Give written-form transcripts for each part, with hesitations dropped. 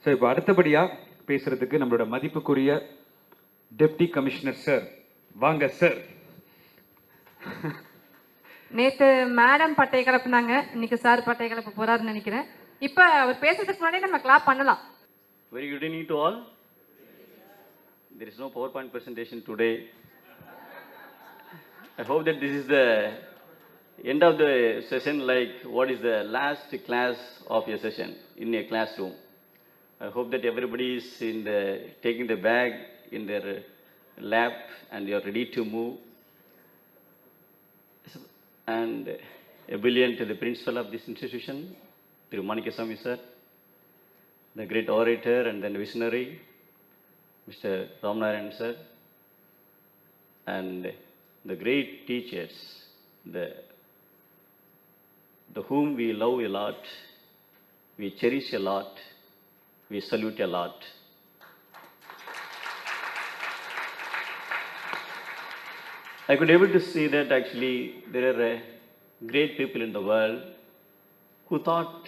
So இப்போ அடுத்தபடியாக பேசுகிறதுக்கு நம்மளோட மதிப்புக்குரிய டெப்டி கமிஷனர் சார். வாங்க சார். நேற்று மேடம் பட்டை கிளப்புனாங்க, இன்னைக்கு சார் பட்டை கிளப்ப போறாருன்னு நினைக்கிறேன். இப்போ அவர் பேசுறதுக்கு முன்னாடி நம்ம கிளாப் பண்ணலாம். Very good evening to all. There is no PowerPoint presentation today. I hope that this is the end of the session, like what is the last class of your session in a classroom. I hope that everybody is taking the bag in their lap and you are ready to move. And a brilliant the principal of this institution, Thirunavukkarasu sir, the great orator and then visionary, Mr.Thirunavukkarasu sir, and the great teachers, the whom we love a lot, we cherish a lot, we salute a lot. I could able to see that actually there are great people in the world who thought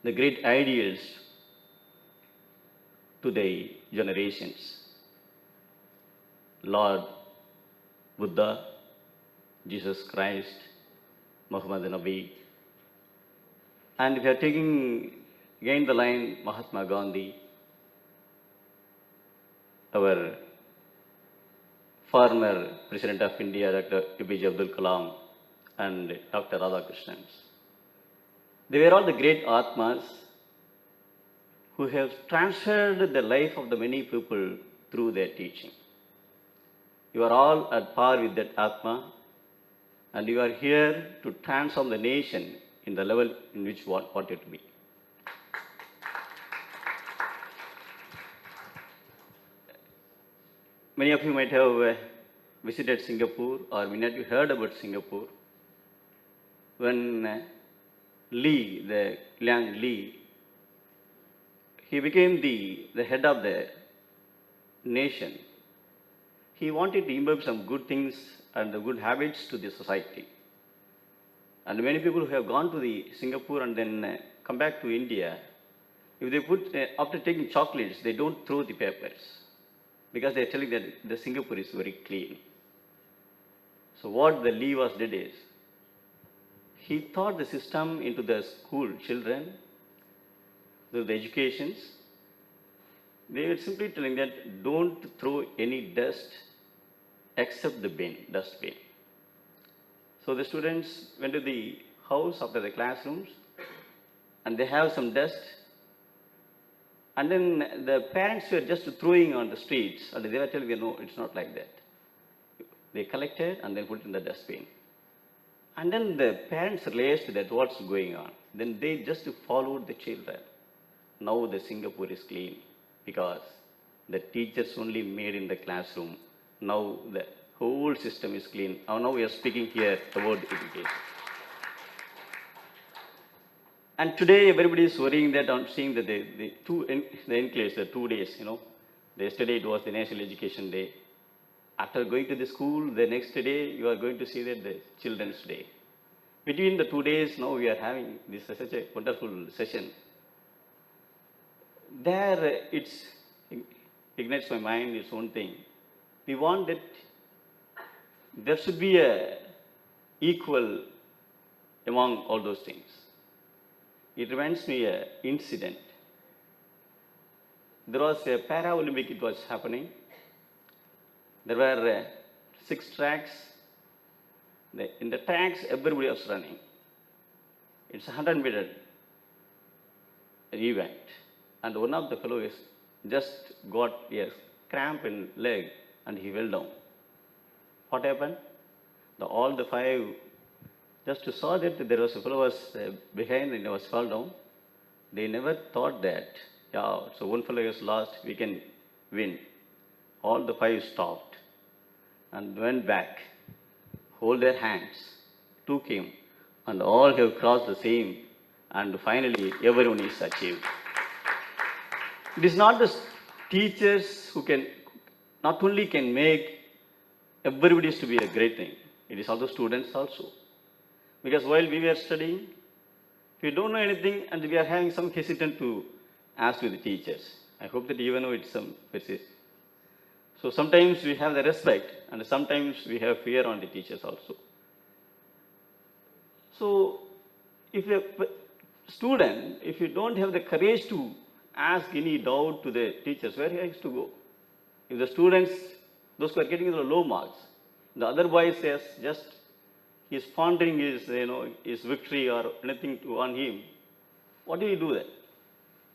the great ideals to the generations. Lord Buddha, Jesus Christ, Muhammad Nabi, and we are taking again the line Mahatma Gandhi, our former President of India, Dr. APJ Abdul Kalam, and Dr. Radhakrishnan. They were all the great Atmas who have transferred the life of the many people through their teaching. You are all at par with that Atma, and you are here to transform the nation in the level in which you want it to be. Many of you might have visited Singapore or may not have heard about Singapore. When Liang Lee, he became the head of the nation. He wanted to imbibe some good things and the good habits to the society. And many people who have gone to the Singapore and then come back to India, if they put, after taking chocolates, they don't throw the papers, because they are telling that the Singapore is very clean. So what the Lee did is, he taught the system into the school children, through the educations. They were simply telling that don't throw any dust except the dustbin. So the students went to the house after the classrooms and they have some dust. And then the parents were just throwing on the streets, and they were telling them, no, it's not like that. They collected and then put it in the dustbin. And then the parents realized that what's going on. Then they just followed the children. Now the Singapore is clean because the teachers only made in the classroom. Now the whole system is clean. Now we are speaking here about education. And today everybody is worrying that on seeing that the enclaves, the 2 days, yesterday it was the National Education Day. After going to the school, the next day you are going to see that the Children's Day. Between the 2 days, now we are having this such a wonderful session. There it ignites my mind, it's one thing. We want that there should be a equal among all those things. It reminds me of an incident. There was a Para-Olympic, it was happening. There were 6 tracks. In the tracks, everybody was running. It's a 100-meter event. And one of the fellows just got a cramp in leg and he fell down. What happened? All the 5 just saw that there was a fellow was behind and he was fall down. They never thought that, so one fellow is lost, we can win. All the 5 stopped and went back, hold their hands, took him, and all have crossed the same, and finally everyone is achieved. It is not the teachers who can, not only can make everybody to be a great thing, it is also students also. Because while we were studying, we don't know anything and we are having some hesitant to as with the teachers. I hope that even though it's some persist. So sometimes we have the respect and sometimes we have fear on the teachers also. So if a student, if you don't have the courage to ask any doubt to the teachers, where he has to go? If the students, those who are getting the low marks, the other boy says just he's pondering his victory or anything on him, what do you do then?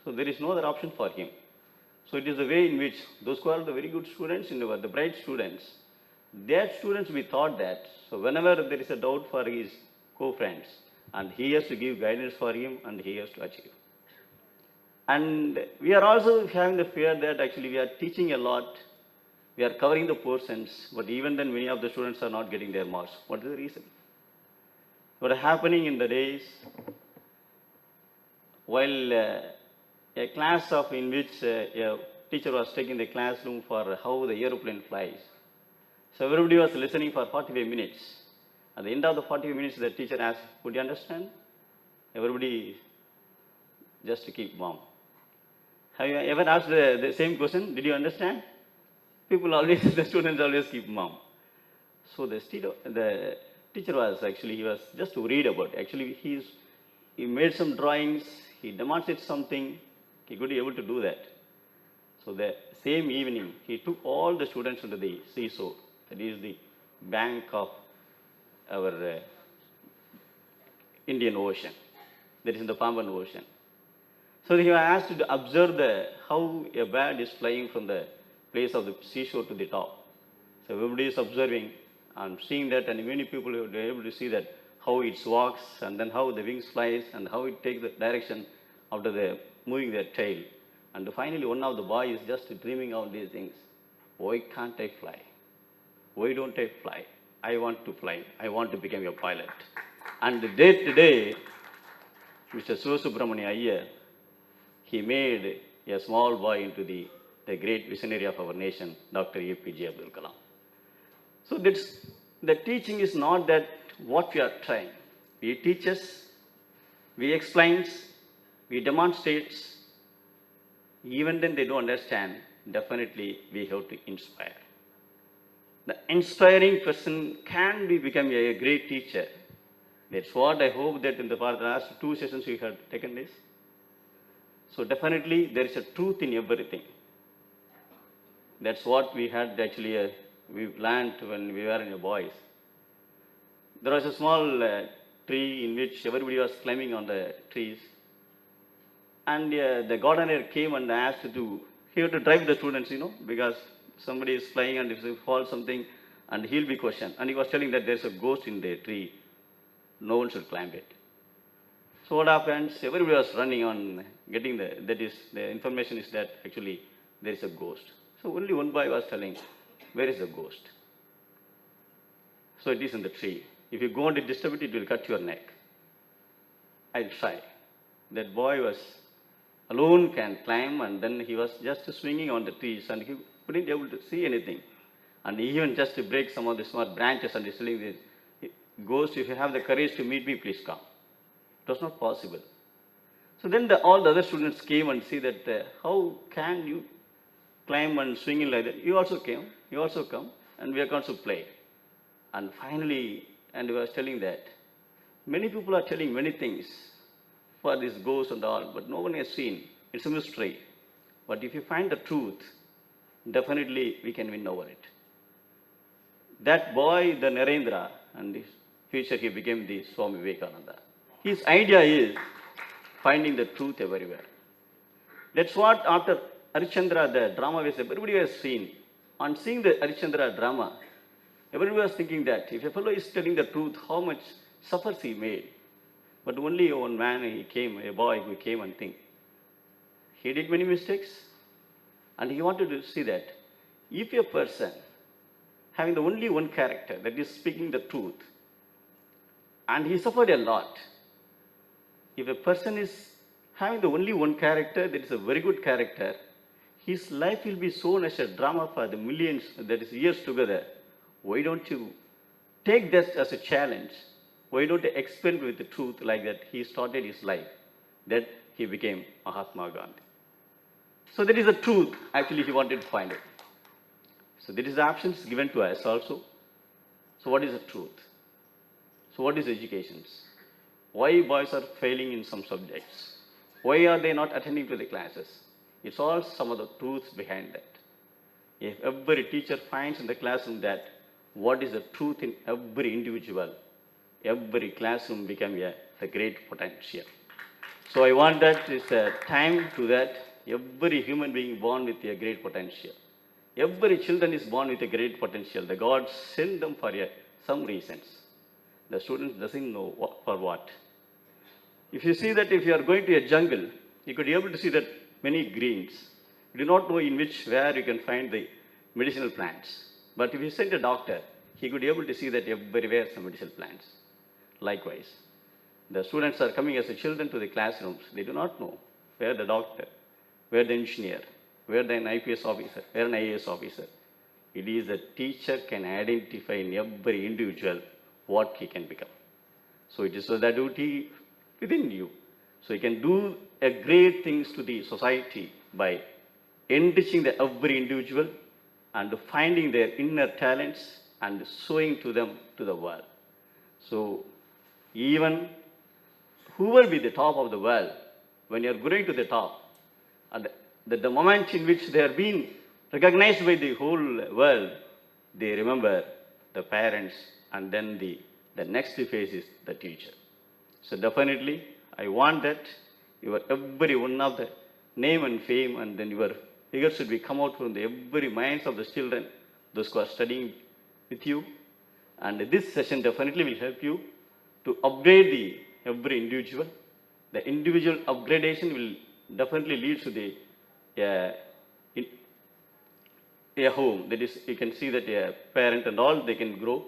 So there is no other option for him. So it is the way in which those who are the very good students, the bright students, that students we thought that, so whenever there is a doubt for his co-friends, and he has to give guidance for him and he has to achieve. And we are also having the fear that actually we are teaching a lot, we are covering the portions, but even then many of the students are not getting their marks. What is the reason? What is happening in the days, while a class in which a teacher was taking the classroom for how the aeroplane flies. So everybody was listening for 45 minutes. At the end of the 45 minutes, the teacher asked, "Could you understand?" Everybody just keep mum. Have you ever asked the same question? Did you understand? People always, the students always keep mum. So the teacher was actually, he was just worried about it. Actually, he made some drawings, he demonstrated something, he could be able to do that. So the same evening, he took all the students into the seashore. That is the bank of our Indian Ocean. That is in the Pamban Ocean. So he was asked to observe how a bird is flying from the place of the seashore to the top. So everybody is observing and seeing that, and many people were able to see that how it walks and then how the wings flies and how it takes the direction after the moving their tail. And finally, one of the boys is just dreaming of these things. Why can't I fly? Why don't I fly? I want to fly. I want to become a pilot. And day to day, Mr. Subramania Iyer, he made a small boy into the great visionary of our nation, Dr. APJ Abdul Kalam. So the teaching is not that what we are trying. We teach us, we explain, we demonstrate. Even then they don't understand, definitely we have to inspire. The inspiring person can become a great teacher. That's what I hope that in the last 2 sessions we have taken this. So definitely there is a truth in everything. That's what we had actually, we learned when we were in the boys. There was a small tree in which everybody was climbing on the trees. And the gardener came and asked he had to drive the students, because somebody is flying and if they fall something, and he'll be questioned. And he was telling that there's a ghost in the tree. No one should climb it. So what happens? Everybody was running on getting the information is that actually there is a ghost. So only one boy was telling, where is the ghost? So it is in the tree. If you go and disturb it, it will cut your neck. I'll try. That boy was alone can climb, and then he was just swinging on the trees and he couldn't be able to see anything. And he even just to break some of the small branches and he's telling this, ghost, if you have the courage to meet me, please come. It was not possible. So then all the other students came and see that how can you climb and swing in like that? You also came, you also come, and we are going to play. And finally, and he was telling that many people are telling many things for this ghost and all, but no one has seen. It's a mystery. But if you find the truth, definitely we can win over it. That boy, the Narendra, and in future he became the Swami Vivekananda. His idea is finding the truth everywhere. That's what after Harishchandra, the drama was, everybody has seen. On seeing the Harishchandra drama, everybody was thinking that if a fellow is telling the truth, how much suffers he made. But only one man, a boy who came and think. He did many mistakes, and he wanted to see that if a person having the only one character, that is speaking the truth, and he suffered a lot. If a person is having the only one character, that is a very good character, his life will be shown as a drama for the millions, that is years together. Why don't you take this as a challenge? Why don't you experiment with the truth like that? He started his life. That he became Mahatma Gandhi. So that is the truth, actually, he wanted to find it. So there is the options given to us also. So what is the truth? So what is education? Why boys are failing in some subjects? Why are they not attending to the classes? It's all some of the truths behind that. If every teacher finds in the classroom that what is the truth in every individual, every classroom become a great potential. So I want that is a time to that. Every human being born with a great potential. Every children is born with a great potential. The God sent them for some reasons. The students doesn't know for what. If you see that if you are going to a jungle, you could be able to see that many greens. You do not know where you can find the medicinal plants. But if you send a doctor, he could be able to see that everywhere some medicinal plants. Likewise, the students are coming as the children to the classrooms. They do not know where the doctor, where the engineer, where the IPS officer, where an IAS officer. It is the teacher can identify in every individual what he can become. So it is the duty within you. So you can do a great things to the society by enriching the every individual and finding their inner talents and showing to them to the world. So even who will be the top of the world, when you are going to the top, and the moment in which they are being recognized by the whole world, they remember the parents, and then the next phase is the teacher. So definitely, I want that your every one of the name and fame, and then your figures should be come out from the every minds of the children, those who are studying with you. And this session definitely will help you to upgrade every individual. The individual upgradation will definitely lead to the a home. That is, you can see that a parent and all, they can grow.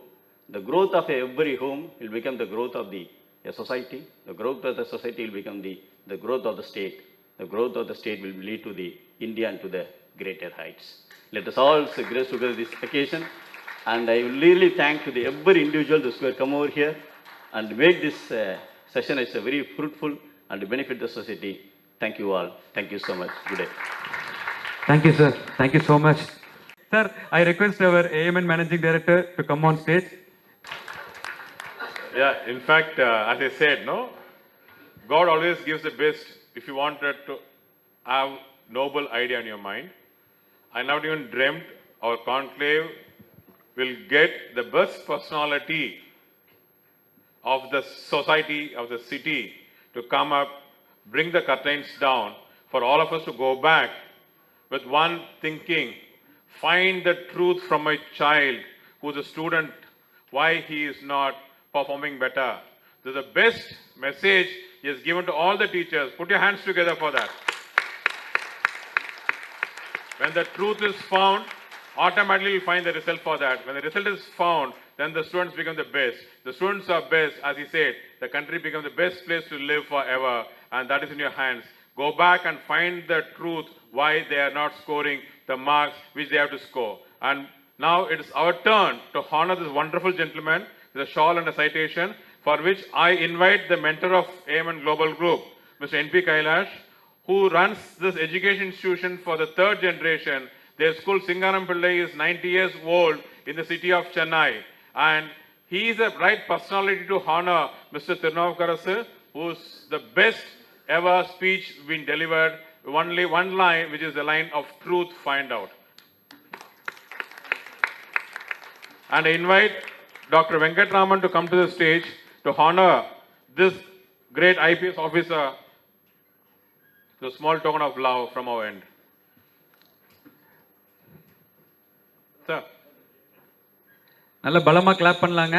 The growth of every home will become the growth of the society. The growth of the society will become the growth of the state. The growth of the state will lead to the India and to the greater heights. Let us all grace together this occasion. And I will really thank to the every individual who have come over here and make this session as a very fruitful and to benefit the society. Thank you all. Thank you so much. Good day. Thank you, sir. Thank you so much. Sir, I request our AMN Managing Director to come on stage. Yeah, in fact, as I said, no, God always gives the best if you wanted to have noble idea in your mind. I never even dreamt our conclave will get the best personality of the society, of the city, to come up, bring the curtains down, for all of us to go back with one thinking, find the truth from my child who's a student, why he is not performing better. This is the best message he has given to all the teachers. Put your hands together for that. When the truth is found, automatically you'll find the result for that. When the result is found, then the students become the best. The students are best, as he said, the country becomes the best place to live forever, and that is in your hands. Go back and find the truth, why they are not scoring the marks which they have to score. And now it is our turn to honor this wonderful gentleman with a shawl and a citation, for which I invite the mentor of AMN Global Group, Mr. N.P. Kailash, who runs this education institution for the third generation. Their school, Singaram Pillai, is 90 years old in the city of Chennai. And he is the right personality to honor Mr. Thirunavukkarasu, who's the best ever speech been delivered. Only one line, which is the line of truth find out. And I invite Dr. Venkatraman to come to the stage to honor this great IPS officer. The small token of love from our end. Sir. நல்ல பலமா clap பண்ணலாங்க.